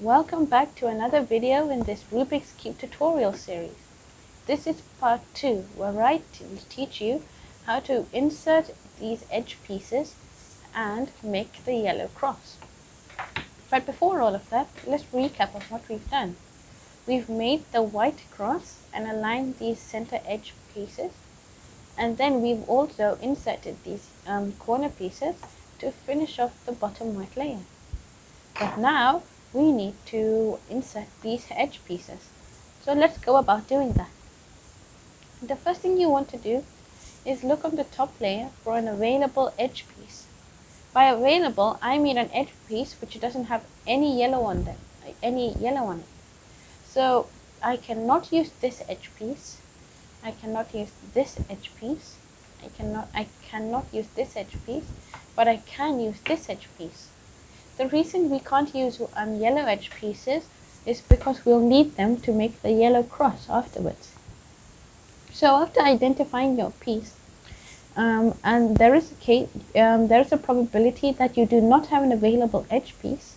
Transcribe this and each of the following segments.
Welcome back to another video in this Rubik's Cube tutorial series. This is part 2 where I teach you how to insert these edge pieces and make the yellow cross. But before all of that, let's recap of what we've done. We've made the white cross and aligned these center edge pieces, and then we've also inserted these corner pieces to finish off the bottom white layer. But now we need to insert these edge pieces. So let's go about doing that. The first thing you want to do is look on the top layer for an available edge piece. By available, I mean an edge piece which doesn't have any yellow on it. So I cannot use this edge piece. I cannot use this edge piece. I cannot use this edge piece, but I can use this edge piece. The reason we can't use yellow edge pieces is because we'll need them to make the yellow cross afterwards. So after identifying your piece, and there is a probability that you do not have an available edge piece,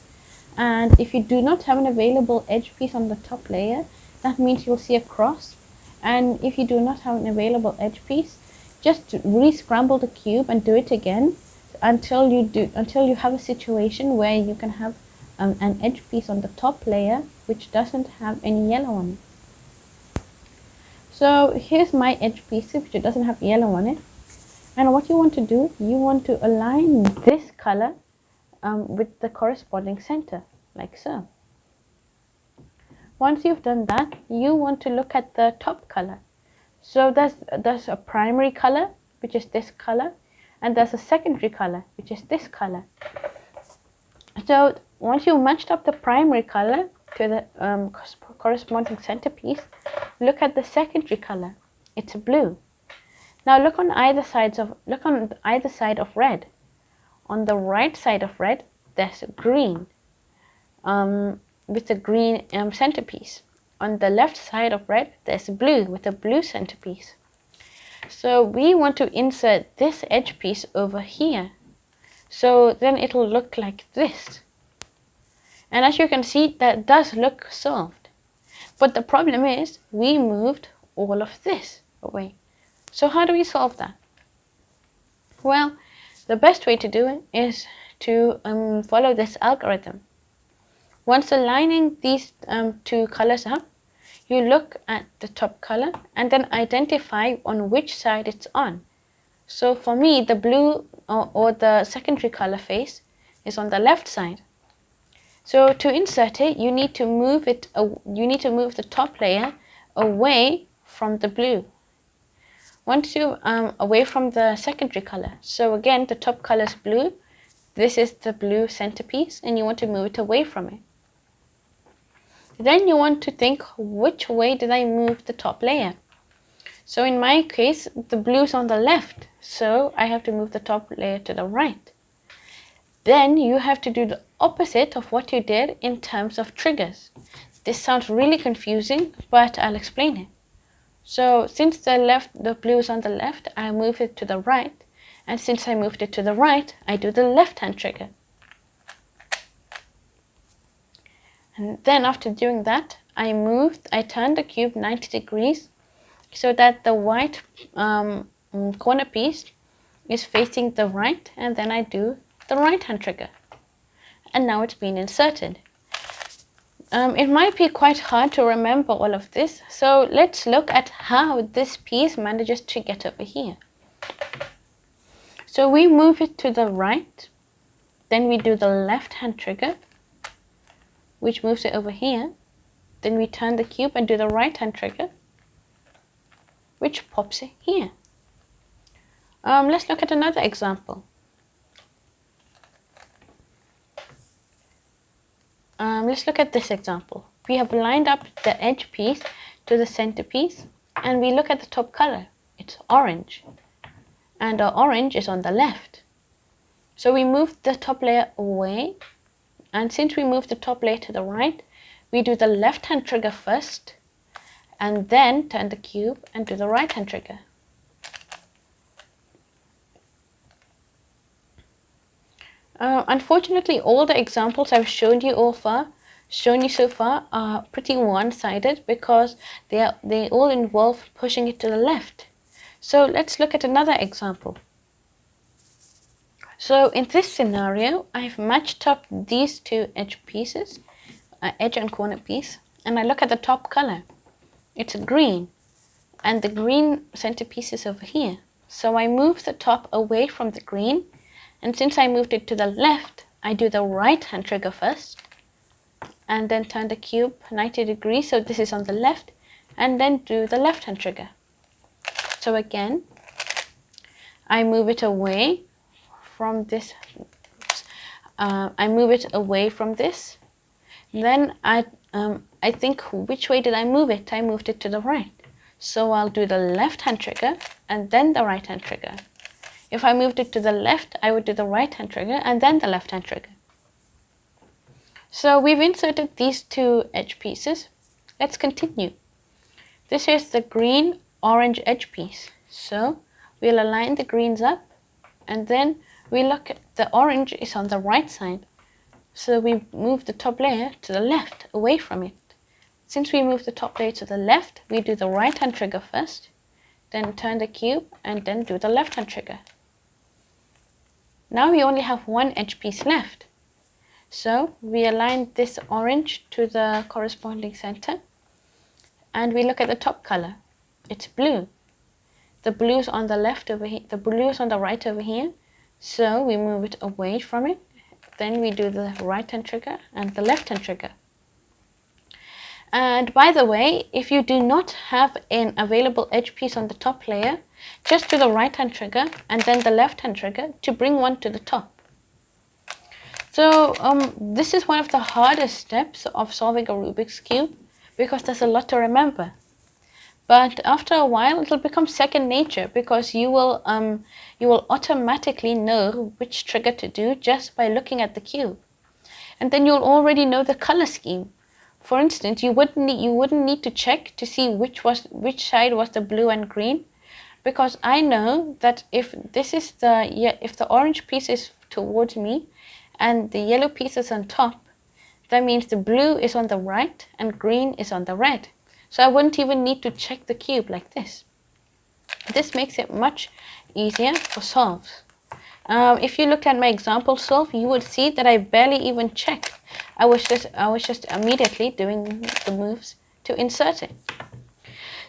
and if you do not have an available edge piece on the top layer, that means you'll see a cross. And if you do not have an available edge piece, just re-scramble the cube and do it again until you have a situation where you can have an edge piece on the top layer which doesn't have any yellow on it. So here's my edge piece which doesn't have yellow on it, and what you want to do, you want to align this color with the corresponding center, like so. Once you've done that, you want to look at the top color. So there's a primary color, which is this color, and there's a secondary color, which is this color. So once you matched up the primary color to the corresponding centerpiece, look at the secondary color. It's blue. Now look on either side of red. On the right side of red, there's green, with a green centerpiece. On the left side of red, there's blue with a blue centerpiece. So we want to insert this edge piece over here. So then it'll look like this. And as you can see, that does look solved. But the problem is we moved all of this away. So how do we solve that? Well, the best way to do it is to follow this algorithm. Once aligning these two colors up, you look at the top color and then identify on which side it's on. So for me, the blue or the secondary color face is on the left side. So to insert it, you need to move the top layer away from the blue. Once you away from the secondary color. So again, the top color is blue. This is the blue centerpiece, and you want to move it away from it. Then you want to think, which way did I move the top layer? So in my case, the blue is on the left, so I have to move the top layer to the right. Then you have to do the opposite of what you did in terms of triggers. This sounds really confusing, but I'll explain it. So since the blue is on the left, I move it to the right, and since I moved it to the right, I do the left-hand trigger. And then after doing that, I turned the cube 90 degrees so that the white corner piece is facing the right, and then I do the right-hand trigger. And now it's been inserted. It might be quite hard to remember all of this, so let's look at how this piece manages to get over here. So we move it to the right, then we do the left-hand trigger, which moves it over here. Then we turn the cube and do the right-hand trigger, which pops it here. Let's look at another example. Let's look at this example. We have lined up the edge piece to the centerpiece, and we look at the top color. It's orange, and our orange is on the left. So we move the top layer away, and since we move the top layer to the right, we do the left-hand trigger first, and then turn the cube and do the right-hand trigger. Unfortunately, all the examples I've showed you all far shown you so far are pretty one-sided because they all involve pushing it to the left. So let's look at another example. So in this scenario, I've matched up these two edge pieces, edge and corner piece, and I look at the top color. It's green, and the green centerpiece is over here. So I move the top away from the green, and since I moved it to the left, I do the right hand trigger first, and then turn the cube 90 degrees, so this is on the left, and then do the left hand trigger. So again, I move it away from this, then I think, which way did I move it? I moved it to the right. So I'll do the left hand trigger and then the right hand trigger. If I moved it to the left, I would do the right hand trigger and then the left hand trigger. So we've inserted these two edge pieces. Let's continue. This is the green orange edge piece. So we'll align the greens up, and then we look at the orange is on the right side. So we move the top layer to the left, away from it. Since we move the top layer to the left, we do the right hand trigger first, then turn the cube and then do the left hand trigger. Now we only have one edge piece left. So we align this orange to the corresponding center, and we look at the top color. It's blue. The blue is on the left over here, the blue is on the right over here. So we move it away from it. Then we do the right hand trigger and the left hand trigger. And by the way, if you do not have an available edge piece on the top layer, just do the right hand trigger and then the left hand trigger to bring one to the top. So this is one of the hardest steps of solving a Rubik's Cube because there's a lot to remember. But after a while, it'll become second nature because you will automatically know which trigger to do just by looking at the cube. And then you'll already know the color scheme. For instance, you wouldn't need to check to see which side was the blue and green, because I know that if the orange piece is towards me and the yellow piece is on top, that means the blue is on the right and green is on the red. So I wouldn't even need to check the cube like this. This makes it much easier for solves. If you look at my example solve, you would see that I barely even checked. I was just immediately doing the moves to insert it.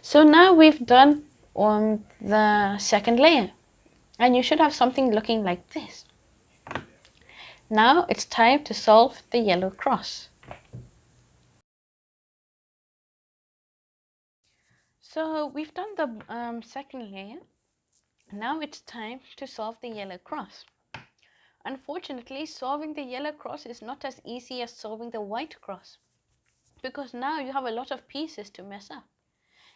So now we've done on the second layer, and you should have something looking like this. Now it's time to solve the yellow cross. So we've done the second layer. Now it's time to solve the yellow cross. Unfortunately, solving the yellow cross is not as easy as solving the white cross, because now you have a lot of pieces to mess up.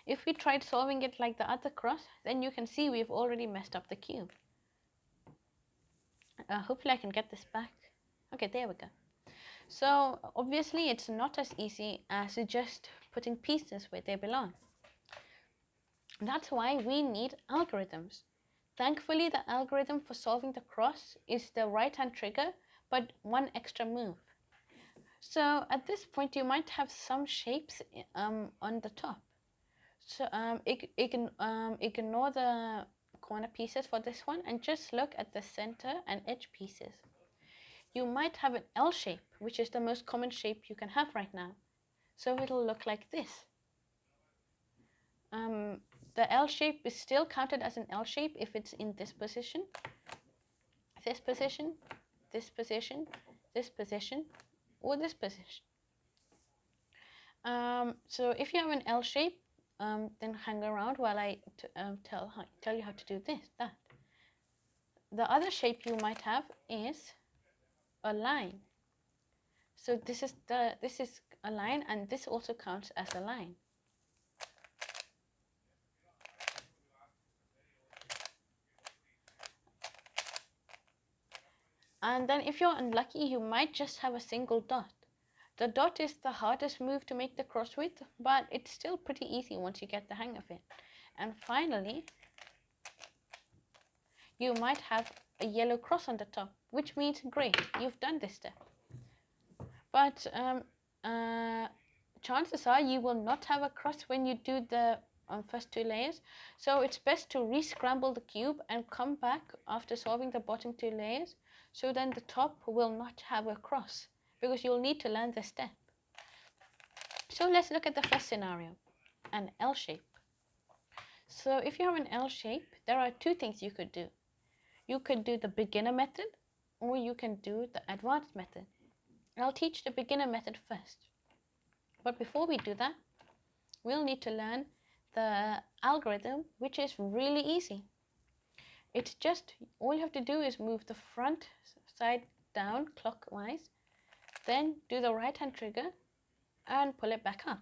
If we tried solving it like the other cross, then you can see we've already messed up the cube. Hopefully I can get this back. Okay, there we go. So obviously it's not as easy as just putting pieces where they belong. That's why we need algorithms. Thankfully, the algorithm for solving the cross is the right hand trigger, but one extra move. So at this point, you might have some shapes on the top. So ignore the corner pieces for this one and just look at the center and edge pieces. You might have an L shape, which is the most common shape you can have right now. So it'll look like this. The L shape is still counted as an L shape if it's in this position, this position, this position, this position, or this position. So if you have an L shape, then hang around while I tell you how to do that. The other shape you might have is a line. So this is a line, and this also counts as a line. And then if you're unlucky, you might just have a single dot. The dot is the hardest move to make the cross with, but it's still pretty easy once you get the hang of it. And finally, you might have a yellow cross on the top, which means great, you've done this step. But chances are you will not have a crust when you do the first two layers. So it's best to re-scramble the cube and come back after solving the bottom two layers, so then the top will not have a cross, because you'll need to learn this step. So let's look at the first scenario, an L shape. So if you have an L shape, there are two things you could do. You could do the beginner method, or you can do the advanced method. I'll teach the beginner method first. But before we do that, we'll need to learn the algorithm, which is really easy. It's just, all you have to do is move the front side down clockwise, then do the right hand trigger and pull it back up.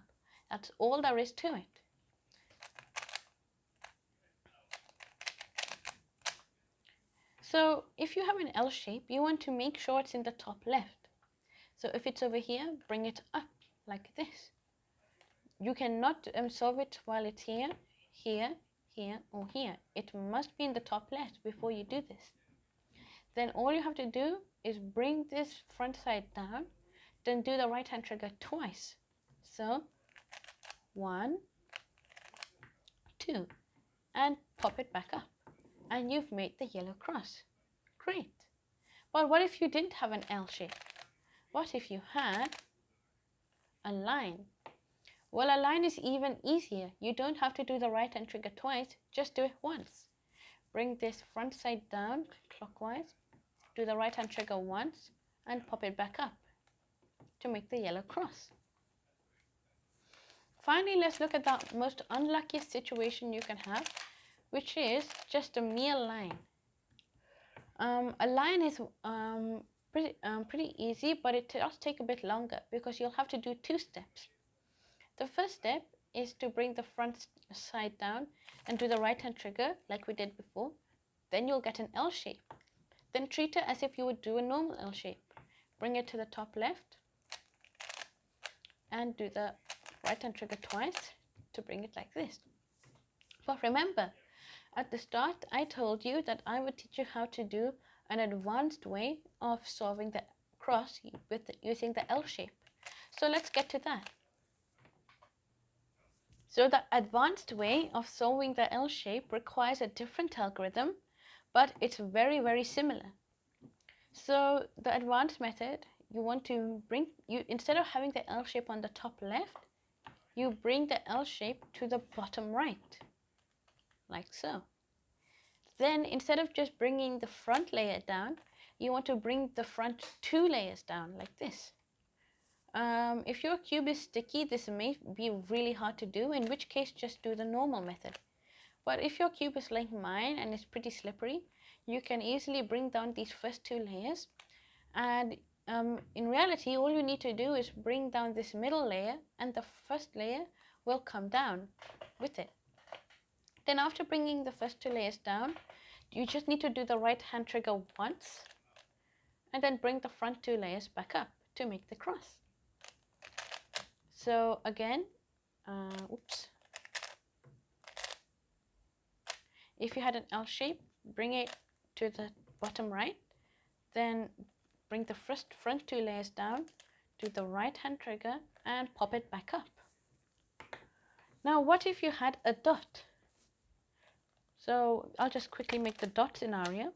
That's all there is to it. So if you have an L shape, you want to make sure it's in the top left. So if it's over here, bring it up like this. You cannot solve it while it's here, here, here, or here. It must be in the top left before you do this. Then all you have to do is bring this front side down, then do the right hand trigger twice. So 1, 2, and pop it back up. And you've made the yellow cross. Great. But what if you didn't have an L shape? What if you had a line? Well, a line is even easier. You don't have to do the right hand trigger twice, just do it once. Bring this front side down clockwise, do the right hand trigger once, and pop it back up to make the yellow cross. Finally, let's look at the most unluckiest situation you can have, which is just a mere line. A line is pretty easy, but it does take a bit longer because you'll have to do two steps. The first step is to bring the front side down and do the right hand trigger like we did before. Then you'll get an L shape. Then treat it as if you would do a normal L shape. Bring it to the top left and do the right hand trigger twice to bring it like this. But remember, at the start I told you that I would teach you how to do an advanced way of solving the cross using the L shape. So let's get to that. So the advanced way of solving the L shape requires a different algorithm, but it's very, very similar. So the advanced method, you want to instead of having the L shape on the top left, you bring the L shape to the bottom right, like so. Then instead of just bringing the front layer down, you want to bring the front two layers down like this. If your cube is sticky, this may be really hard to do, in which case just do the normal method. But if your cube is like mine and is pretty slippery, you can easily bring down these first two layers. And in reality, all you need to do is bring down this middle layer and the first layer will come down with it. Then after bringing the first two layers down, you just need to do the right hand trigger once and then bring the front two layers back up to make the cross. So again, if you had an L shape, bring it to the bottom right, then bring the front two layers down, do the right hand trigger and pop it back up. Now what if you had a dot? So I'll just quickly make the dot scenario.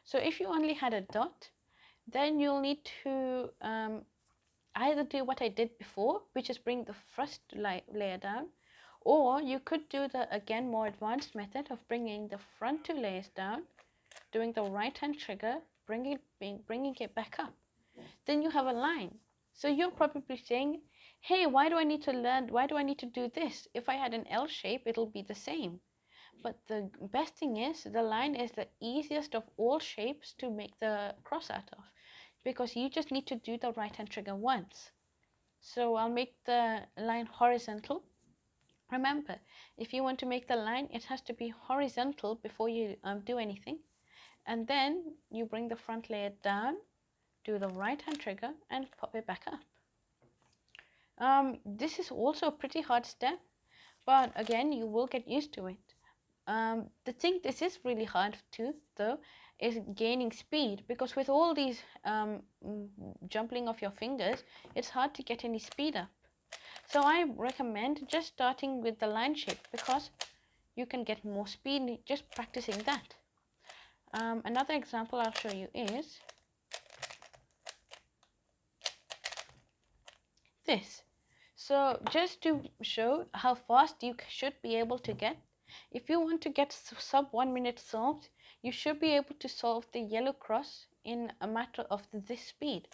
So if you only had a dot, then you'll need to either do what I did before, which is bring the first layer down, or you could do the, again, more advanced method of bringing the front two layers down, doing the right hand trigger, bringing it back up. Then you have a line. So you're probably saying, hey, why do I need to do this? If I had an L shape, it'll be the same. But the best thing is, the line is the easiest of all shapes to make the cross out of, because you just need to do the right hand trigger once. So I'll make the line horizontal. Remember, if you want to make the line, it has to be horizontal before you do anything. And then you bring the front layer down, do the right hand trigger and pop it back up. This is also a pretty hard step, but again, you will get used to it. The thing this is really hard too, though, is gaining speed, because with all these jumping of your fingers, it's hard to get any speed up. So I recommend just starting with the line shape, because you can get more speed just practicing that. Another example I'll show you is this. So just to show how fast you should be able to get, if you want to get sub 1 minute solved, you should be able to solve the yellow cross in a matter of this speed,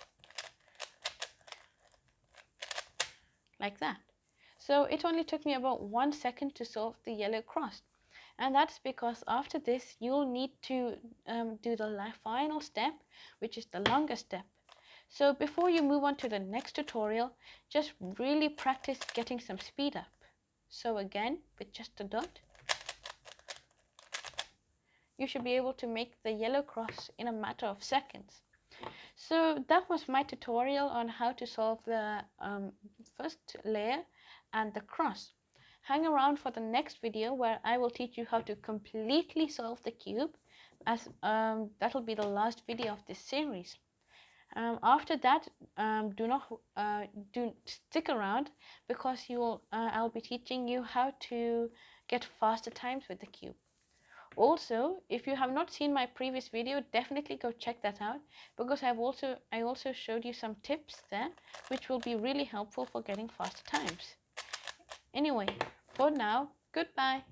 like that. So it only took me about 1 second to solve the yellow cross, and that's because after this you'll need to do the final step, which is the longest step. So before you move on to the next tutorial, just really practice getting some speed up. So again, with just a dot, you should be able to make the yellow cross in a matter of seconds. So that was my tutorial on how to solve the first layer and the cross. Hang around for the next video where I will teach you how to completely solve the cube, as that'll be the last video of this series. After that, do stick around, because I'll be teaching you how to get faster times with the cube. Also, if you have not seen my previous video, definitely go check that out, because I also showed you some tips there which will be really helpful for getting faster times. Anyway, for now, goodbye.